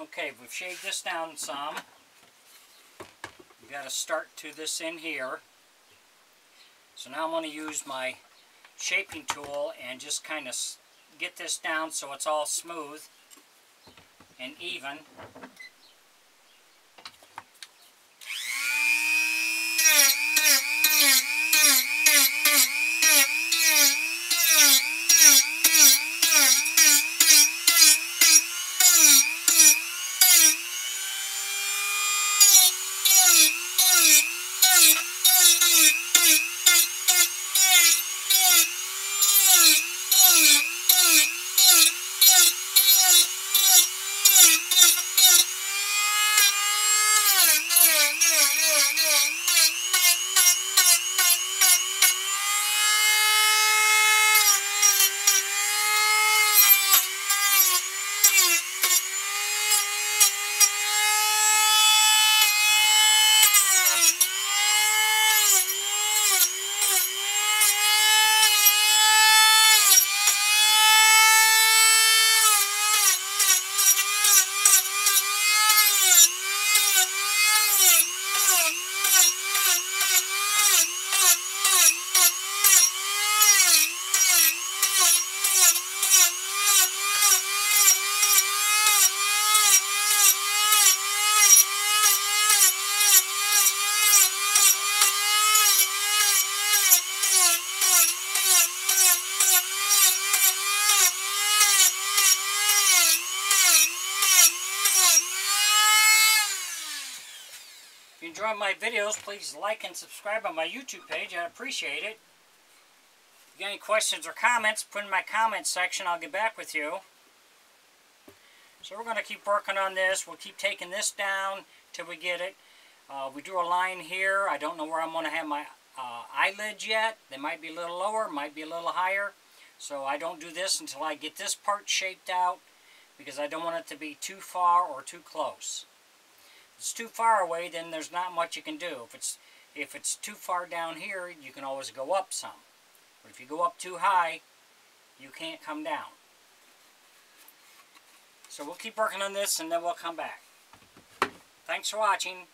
Okay, we've shaved this down some. We've got to start to this in here. So now I'm going to use my shaping tool and just kind of get this down so it's all smooth and even. If you enjoy my videos, please like and subscribe on my YouTube page. I'd appreciate it. If you got any questions or comments, put in my comments section. I'll get back with you. So we're going to keep working on this. We'll keep taking this down till we get it. We drew a line here. I don't know where I'm going to have my eyelids yet. They might be a little lower, might be a little higher. So I don't do this until I get this part shaped out, because I don't want it to be too far or too close. If it's too far away, then there's not much you can do. If it's too far down here, you can always go up some. But if you go up too high, you can't come down. So we'll keep working on this and then we'll come back. Thanks for watching.